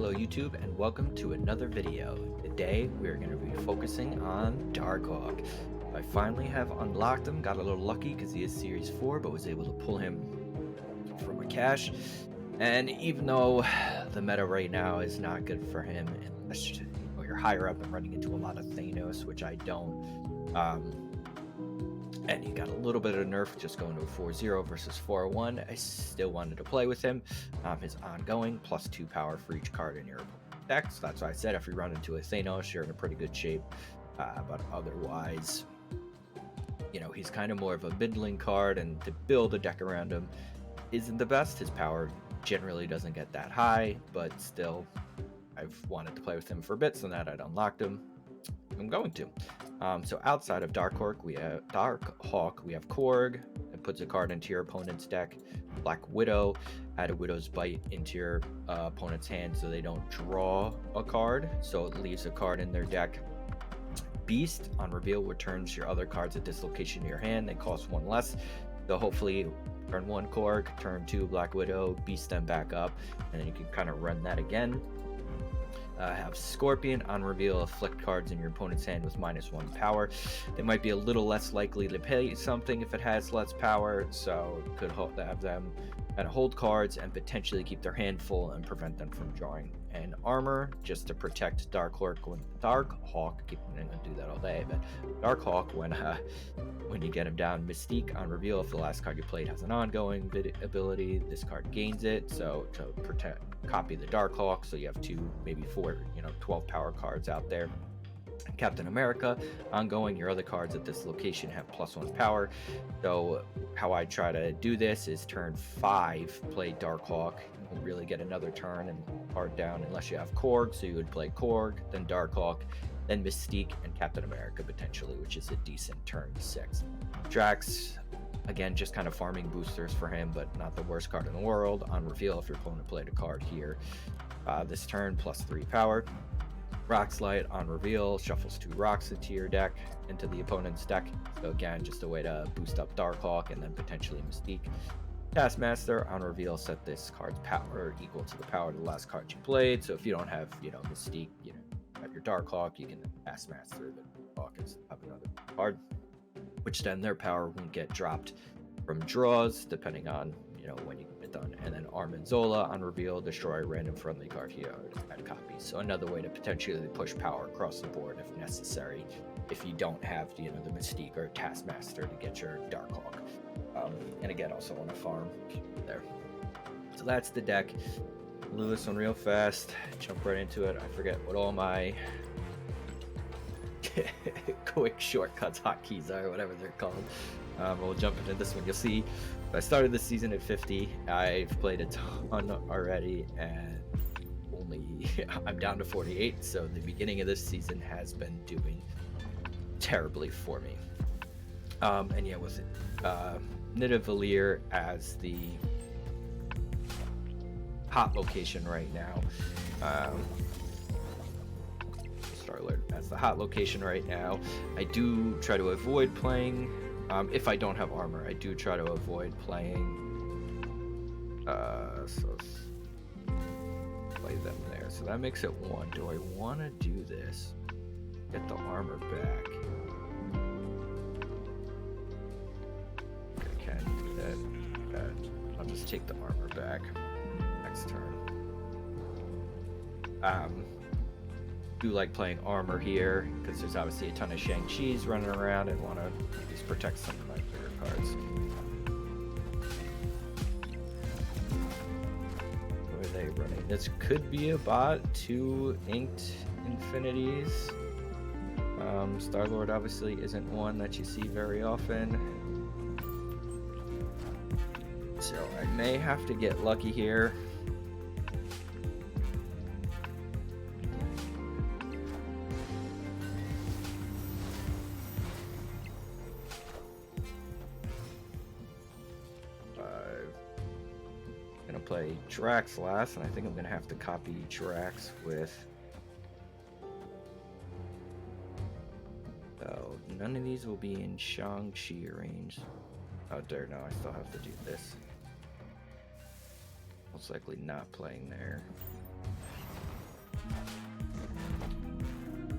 Hello YouTube and welcome to another video. Today we're going to be focusing on Darkhawk. I finally have unlocked him, got a little lucky because he is Series 4 but was able to pull him from a cache. And even though the meta right now is not good for him unless you're higher up and running into a lot of Thanos, which I don't, and he got a little bit of nerf just going to a 4-0 versus 4-1. I still wanted to play with him. His ongoing +2 power for each card in your deck. So that's why I said if you run into a Thanos, you're in a pretty good shape. But otherwise, you know, he's kind of more of a middling card, and to build a deck around him isn't the best. His power generally doesn't get that high, but still, I've wanted to play with him for a bit, so now that I'd unlocked him, I'm going to. So outside of Darkhawk, we have Korg. It puts a card into your opponent's deck. Black Widow, add a Widow's Bite into your opponent's hand so they don't draw a card, so it leaves a card in their deck. Beast, on reveal, returns your other cards at this location to your hand. They cost one less, so hopefully turn 1 Korg, turn 2 Black Widow, beast them back up, and then you can kind of run that again. Have Scorpion, on reveal, afflict cards in your opponent's hand with -1 power. They might be a little less likely to pay something if it has less power, so could have them kind of hold cards and potentially keep their hand full and prevent them from drawing. And Armor, just to protect Darkhawk, keep going to do that all day, but Darkhawk, when you get him down. Mystique, on reveal, if the last card you played has an ongoing ability, this card gains it, so to copy the Darkhawk, so you have 2, maybe 4, 12 power cards out there. Captain America, ongoing, your other cards at this location have +1 power. So how I try to do this is turn 5 play Darkhawk. You won't really get another turn and card down unless you have Korg, so you would play Korg, then Darkhawk, then Mystique and Captain America potentially, which is a decent turn 6. Drax, again, just kind of farming boosters for him, but not the worst card in the world. On reveal, if your opponent played a card here this turn, +3 power. Rockslide, on reveal, shuffles 2 rocks into your deck, into the opponent's deck. So again, just a way to boost up Darkhawk and then potentially Mystique. Taskmaster, on reveal, set this card's power equal to the power of the last card you played. So if you don't have, Mystique, have your Darkhawk, you can Taskmaster the Darkhawk and have another card, which then their power won't get dropped from draws, depending on, when you get done. And then Armanzola, on reveal, destroy a random friendly card here to add copies. So another way to potentially push power across the board if necessary, if you don't have, the Mystique or Taskmaster to get your Darkhawk. And again, also on a farm there. So that's the deck. I'll do this one real fast, jump right into it. I forget what all my quick shortcuts hotkeys are, whatever they're called. We'll jump into this one. You'll see I started this season at 50. I've played a ton already, and I'm down to 48. So the beginning of this season has been doing terribly for me. And yeah, with Nidavellir as the hot location right now. Starlord as the hot location right now. I do try to avoid playing. If I don't have armor, I do try to avoid playing. So play them there. So that makes it 1. Do I want to do this? Get the armor back. I can do that. I'll just take the armor back next turn. Do like playing armor here because there's obviously a ton of Shang-Chi's running around and want to at least protect some of my bigger cards. What are they running? This could be a bot. 2 inked infinities. Star-Lord obviously isn't one that you see very often. So I may have to get lucky here. Play Drax last, and I think I'm gonna have to copy Drax with. So none of these will be in Shang-Chi range. Oh dear, no, I still have to do this. Most likely not playing there.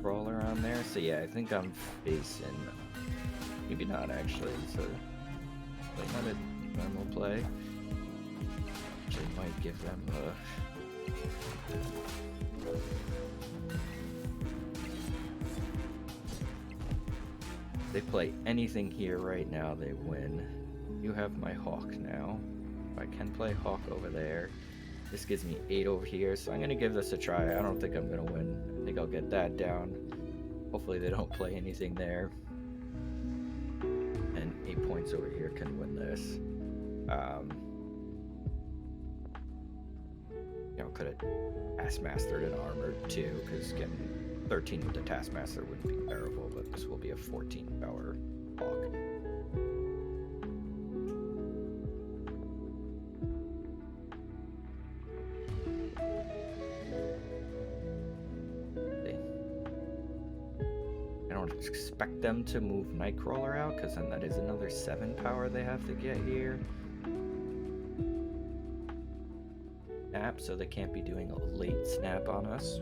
Nightcrawler on there. So yeah, I think I'm facing. Maybe not actually. So like not a normal play. Which I might give them a. They play anything here right now, they win. You have my Hawk now. I can play Hawk over there. This gives me 8 over here, so I'm going to give this a try. I don't think I'm going to win. I think I'll get that down. Hopefully they don't play anything there. And 8 points over here can win this. You know, could have Taskmastered and Armored too, because getting 13 with the Taskmaster wouldn't be terrible, but this will be a 14 power Hawk. I don't expect them to move Nightcrawler out, because then that is another 7 power they have to get here. Snap, so they can't be doing a late snap on us.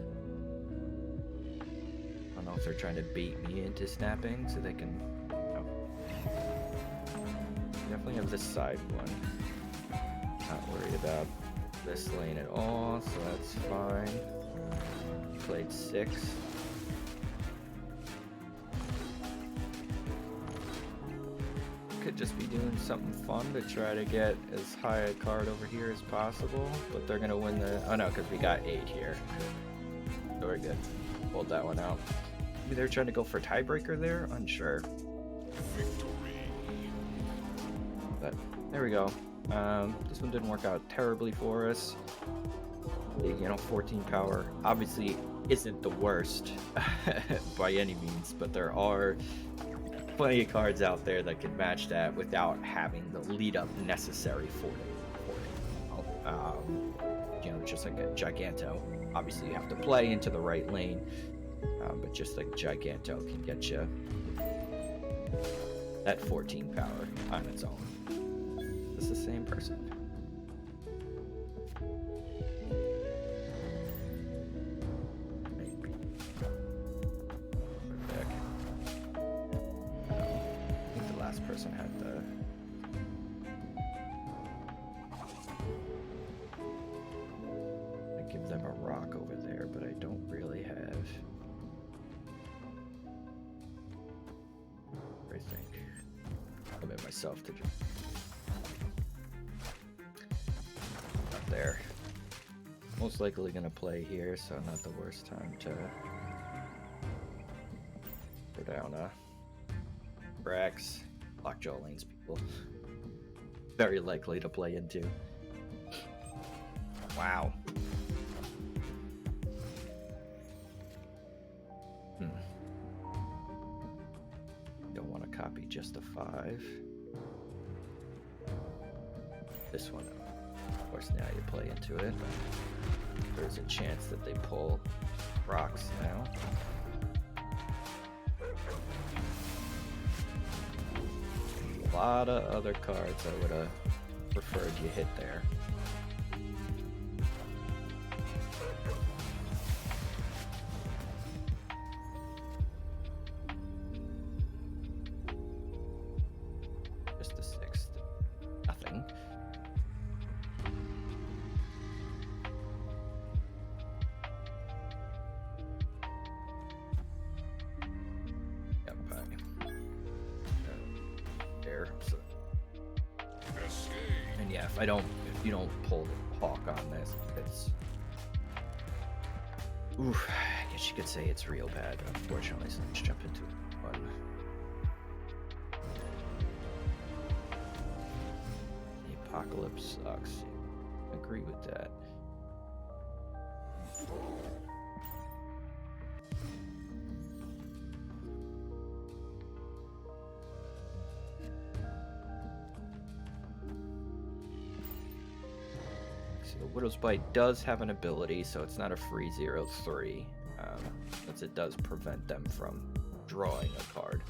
I don't know if they're trying to bait me into snapping so they can. No. Definitely have this side one. Not worried about this lane at all, so that's fine. Played 6. Could just be doing something fun to try to get as high a card over here as possible, but they're gonna win the. Oh no, because we got 8 here. So we're good. Hold that one out. Maybe they're trying to go for tiebreaker there. Unsure. But there we go. This one didn't work out terribly for us. You know, 14 power obviously isn't the worst by any means, but there are plenty of cards out there that can match that without having the lead up necessary for it. You know, just like a Giganto. Obviously, you have to play into the right lane, but just like Giganto can get you that 14 power on its own. It's the same person. Person had the I give them a rock over there, but I don't really have I think I'll limit myself to just not there. Most likely gonna play here, so not the worst time to go down Brax. Lockjaw lanes people. Very likely to play into. Wow. Don't want to copy just a 5. This one, of course, now you play into it. There's a chance that they pull rocks now. A lot of other cards I would have preferred you hit there. Just a 6th. Nothing. Yep, there. So. And yeah, if you don't pull the Hawk on this, it's. Oof, I guess you could say it's real bad, unfortunately, so let's jump into one. The Apocalypse sucks. Agree with that. The Widow's Bite does have an ability, so it's not a free 0/3, since it does prevent them from drawing a card.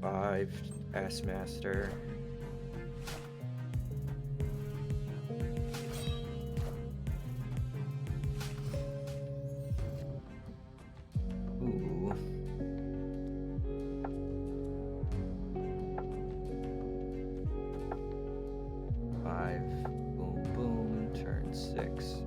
5 Taskmaster. Ooh. Boom, boom, turn 6.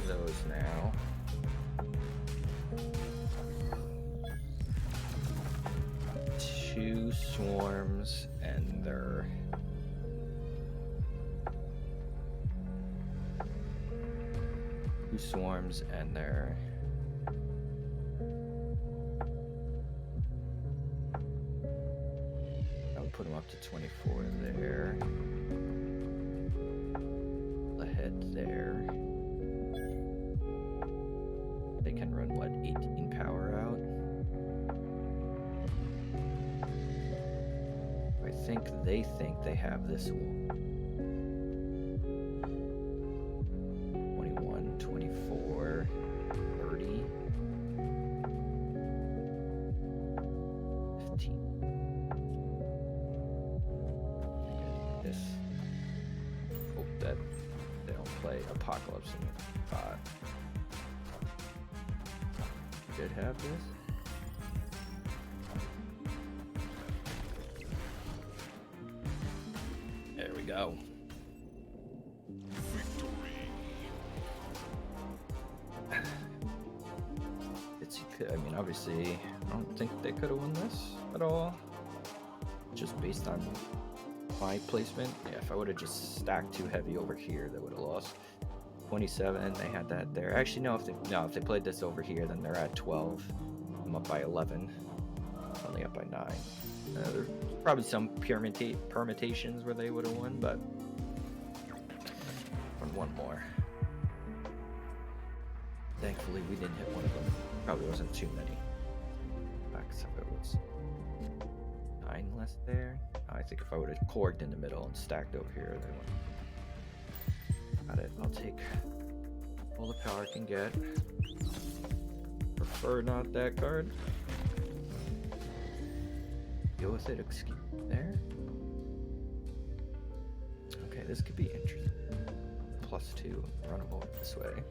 Those now. Two swarms and their I would put them up to 24 there. The head there. They can run what, 18 power out? They think they have this one. 21, 24, 30, 15. This. Hope that they don't play Apocalypse in 5. Did have this? There we go. I mean, obviously, I don't think they could have won this at all. Just based on my placement. Yeah, if I would have just stacked too heavy over here, they would have lost. 27, they had that there. Actually, no, if they played this over here, then they're at 12. I'm up by 11. Only up by 9. There's probably some permutations where they would have won, but one more. Thankfully, we didn't hit one of them. Probably wasn't too many. Except it was 9 less there. I think if I would have corked in the middle and stacked over here, they would. Got it. I'll take all the power I can get. Prefer not that card. Deal with it. Excuse me. There. Okay, this could be interesting. +2. Run them over this way.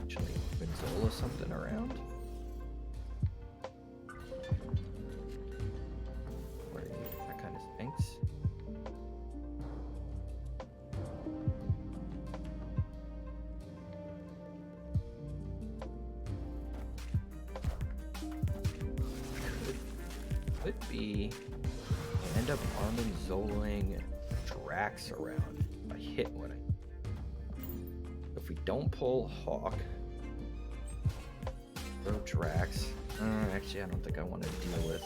Actually, Zola something around. Where that kind of stinks. Could be end up arming Zolaing Drax around if I hit what I. If we don't pull Hawk, throw Drax. Actually, I don't think I want to deal with.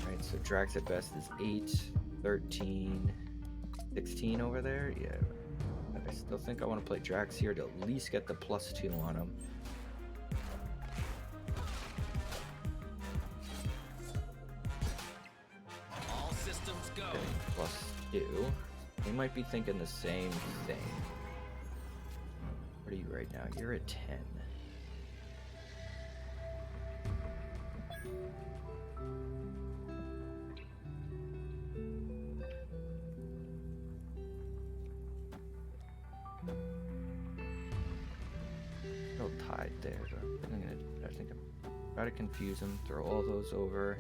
Alright, so Drax at best is 8, 13, 16 over there. Yeah, I still think I want to play Drax here to at least get the +2 on him. All systems go. Okay, +2. He might be thinking the same thing. What are you right now? You're at 10. No tied there. So I think I'm try to confuse him. Throw all those over.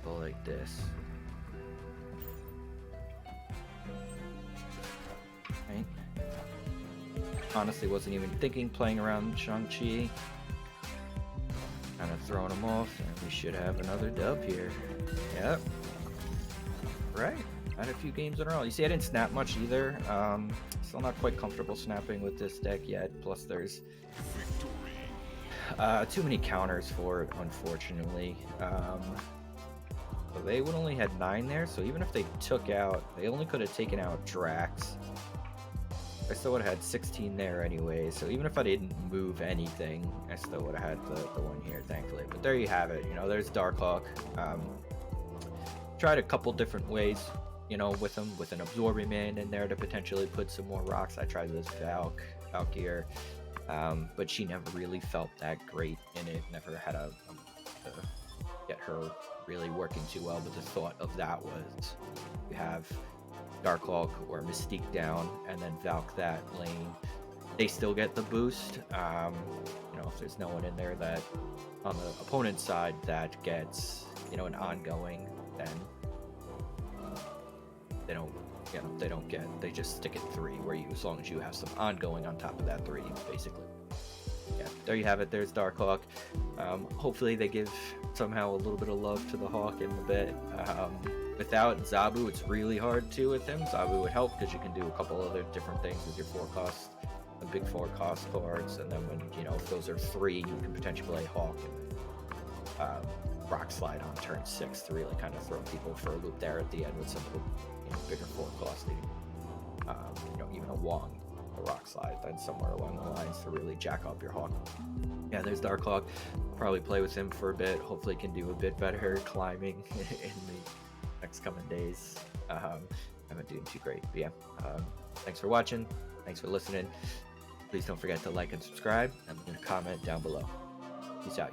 Go like this. Right. Honestly, wasn't even thinking playing around Shang-Chi. Kind of throwing him off, and we should have another dub here. Yep. Right. Had a few games in a row. You see, I didn't snap much either. Still not quite comfortable snapping with this deck yet. Plus, there's Too many counters for it, unfortunately. So they would only had 9 there, so even if they took out, they only could have taken out Drax. I still would have had 16 there anyway, so even if I didn't move anything, I still would have had the one here, thankfully. But there you have it, you know, there's Darkhawk. Tried a couple different ways, you know, with him, with an Absorbing Man in there to potentially put some more rocks. I tried this Valkyr, but she never really felt that great in it, never had a get her really working too well. But the thought of that was you have Darkhawk or Mystique down and then Valk that lane, they still get the boost. You know, if there's no one in there that on the opponent's side that gets, you know, an ongoing, then they don't, you know, they just stick at 3, where you, as long as you have some ongoing on top of that 3, basically. Yeah, there you have it. There's Darkhawk. Hopefully they give somehow a little bit of love to the Hawk in the bit. Without Zabu, it's really hard to with him. Zabu would help because you can do a couple other different things with your 4 cost, the big 4 cost cards, and then when, you know, if those are 3, you can potentially play Hawk and Rock Slide on turn 6 to really kind of throw people for a loop there at the end with some of the, you know, bigger 4 costing, you know, even a Wong, a Rock Slide, then somewhere along the lines to really jack up your Hawk. Yeah, there's Darkhawk. Probably play with him for a bit. Hopefully can do a bit better climbing in the next coming days. I'm not doing too great, but yeah. Thanks for watching. Thanks for listening. Please don't forget to like and subscribe, and leave a comment down below. Peace out.